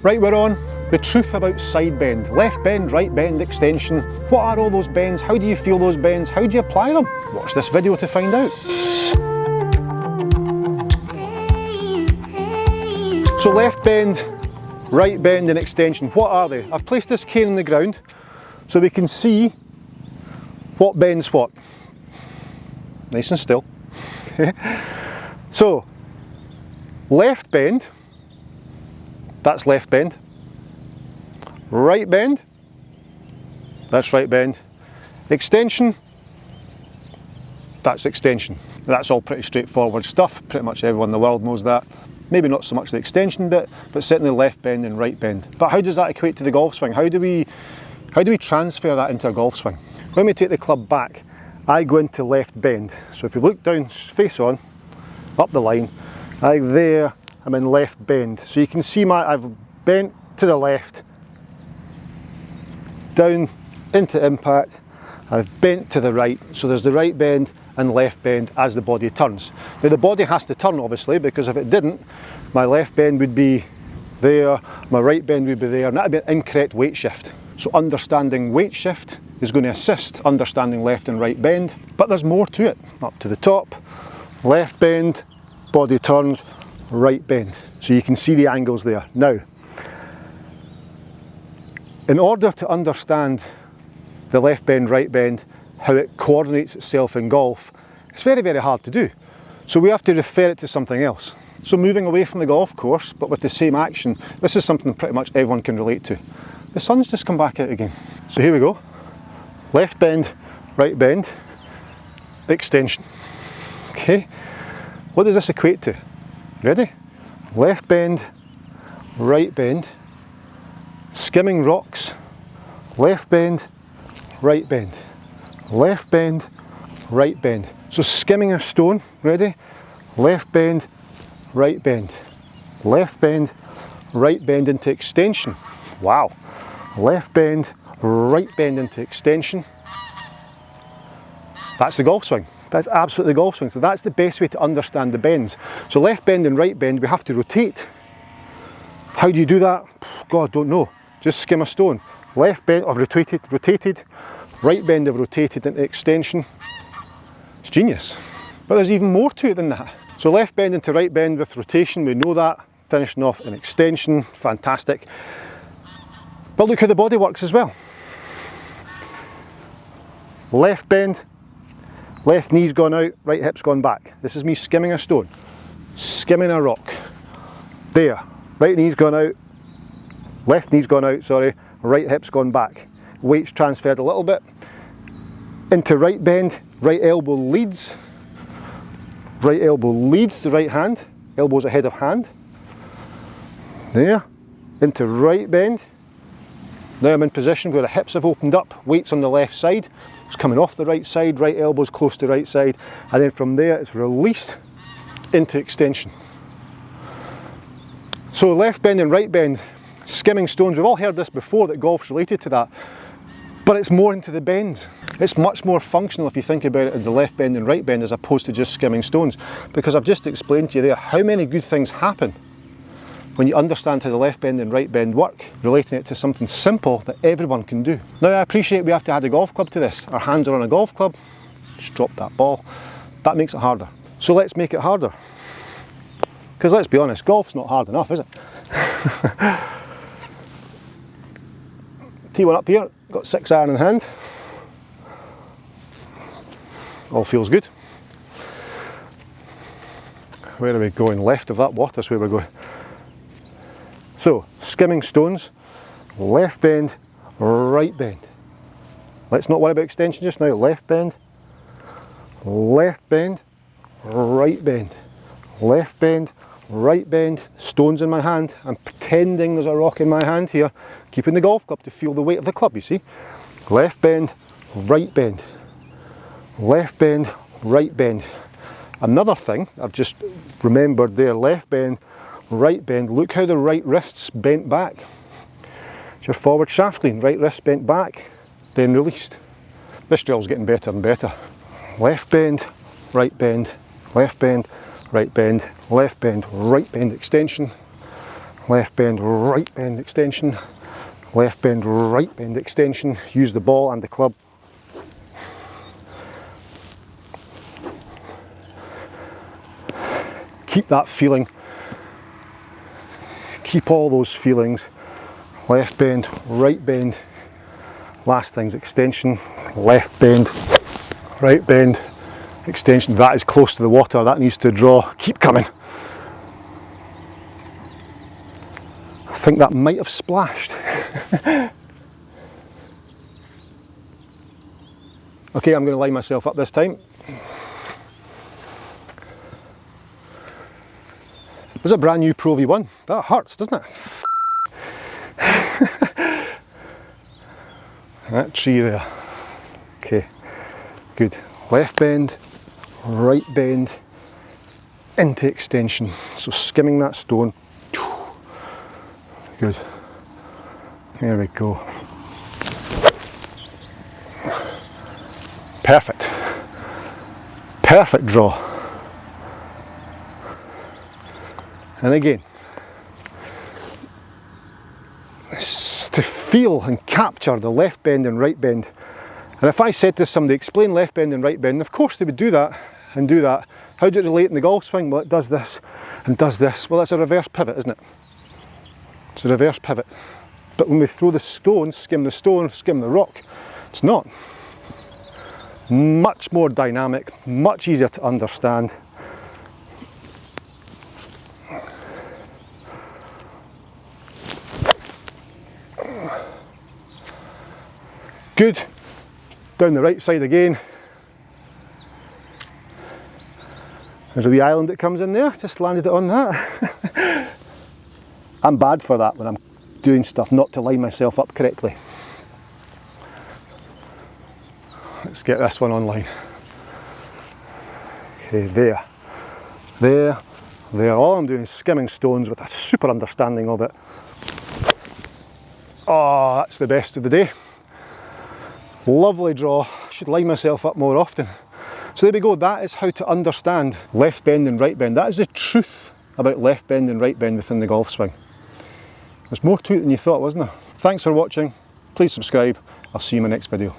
Right, we're on. The truth about side bend. Left bend, right bend, extension. What are all those bends? How do you feel those bends? How do you apply them? Watch this video to find out. So left bend, right bend and extension, what are they? I've placed this cane on the ground so we can see what bends what. Nice and still. So, left bend, that's left bend. Right bend, that's right bend. Extension, that's extension. That's all pretty straightforward stuff. Pretty much everyone in the world knows that. Maybe not so much the extension bit, but certainly left bend and right bend. But how does that equate to the golf swing? How do we transfer that into a golf swing? When we take the club back, I go into left bend. So if you look down face on, up the line, I'm in left bend. So you can see I've bent to the left, down into impact, I've bent to the right. So there's the right bend and left bend as the body turns. Now the body has to turn obviously, because if it didn't, my left bend would be there, my right bend would be there, and that would be an incorrect weight shift. So understanding weight shift is going to assist understanding left and right bend, but there's more to it. Up to the top, left bend, body turns, right bend. So you can see the angles there. Now, in order to understand the left bend, right bend, how it coordinates itself in golf, it's very, very hard to do. So we have to refer it to something else. So moving away from the golf course, but with the same action, this is something pretty much everyone can relate to. The sun's just come back out again. So here we go. Left bend, right bend, extension. Okay, what does this equate to? Ready? Left bend, right bend, skimming rocks, left bend, right bend. Left bend, right bend. So skimming a stone, ready? Left bend, right bend. Left bend, right bend into extension. Wow. Left bend, right bend into extension. That's the golf swing. That's absolutely the golf swing. So that's the best way to understand the bends. So left bend and right bend, we have to rotate. How do you do that? God, don't know. Just skim a stone. Left bend, I've rotated. Right bend I've rotated into extension. It's genius. But there's even more to it than that. So left bend into right bend with rotation, we know that. Finishing off an extension, fantastic. But look how the body works as well. Left bend, left knee's gone out, right hip's gone back. This is me skimming a stone, skimming a rock. There, right knee's gone out, left knee's gone out, sorry, right hip's gone back. Weight's transferred a little bit. Into right bend, right elbow leads. Right elbow leads the right hand, elbow's ahead of hand. There, into right bend. Now I'm in position where the hips have opened up, weight's on the left side, it's coming off the right side, right elbow's close to right side, and then from there it's released into extension. So left bend and right bend, skimming stones, we've all heard this before that golf's related to that, but it's more into the bends. It's much more functional if you think about it as the left bend and right bend as opposed to just skimming stones, because I've just explained to you there how many good things happen when you understand how the left bend and right bend work, relating it to something simple that everyone can do. Now I appreciate we have to add a golf club to this. Our hands are on a golf club, just drop that ball. That makes it harder. So let's make it harder. Because let's be honest, golf's not hard enough, is it? Tee one up here, got 6 iron in hand. All feels good. Where are we going? Left of that water's where we're going. So, skimming stones, left bend, right bend. Let's not worry about extension just now. Left bend, right bend, left bend, right bend. Stones in my hand. I'm pretending there's a rock in my hand here, keeping the golf club to feel the weight of the club, you see. Left bend, right bend. Left bend, right bend. Another thing I've just remembered there, left bend, right bend, look how the right wrist's bent back. It's your forward shaft lean, right wrist bent back, then released. This drill's getting better and better. Left bend, right bend, left bend, right bend, left bend, right bend extension, left bend, right bend extension, left bend, right bend extension. Use the ball and the club. Keep that feeling. Keep all those feelings. Left bend, right bend. Last thing's extension. Left bend, right bend, extension. That is close to the water. That needs to draw. Keep coming. I think that might have splashed. Okay, I'm going to line myself up this time. This is a brand new Pro V1. That hurts, doesn't it? That tree there. Okay, good. Left bend, right bend, into extension. So skimming that stone. Good. There we go. Perfect. Perfect draw. And again, to feel and capture the left bend and right bend. And if I said to somebody, explain left bend and right bend, of course they would do that and do that. How does it relate in the golf swing? Well, it does this and does this. Well, it's a reverse pivot, isn't it? It's a reverse pivot. But when we throw the stone, skim the rock, it's not. Much more dynamic, much easier to understand. Good. Down the right side again. There's a wee island that comes in there, just landed it on that. I'm bad for that when I'm doing stuff, not to line myself up correctly. Let's get this one online. Okay, there. There. There. All I'm doing is skimming stones with a super understanding of it. Oh, that's the best of the day. Lovely draw. Should line myself up more often. So there we go. That is how to understand left bend and right bend. That is the truth about left bend and right bend within the golf swing. There's more to it than you thought, wasn't there? Thanks for watching. Please subscribe. I'll see you in my next video.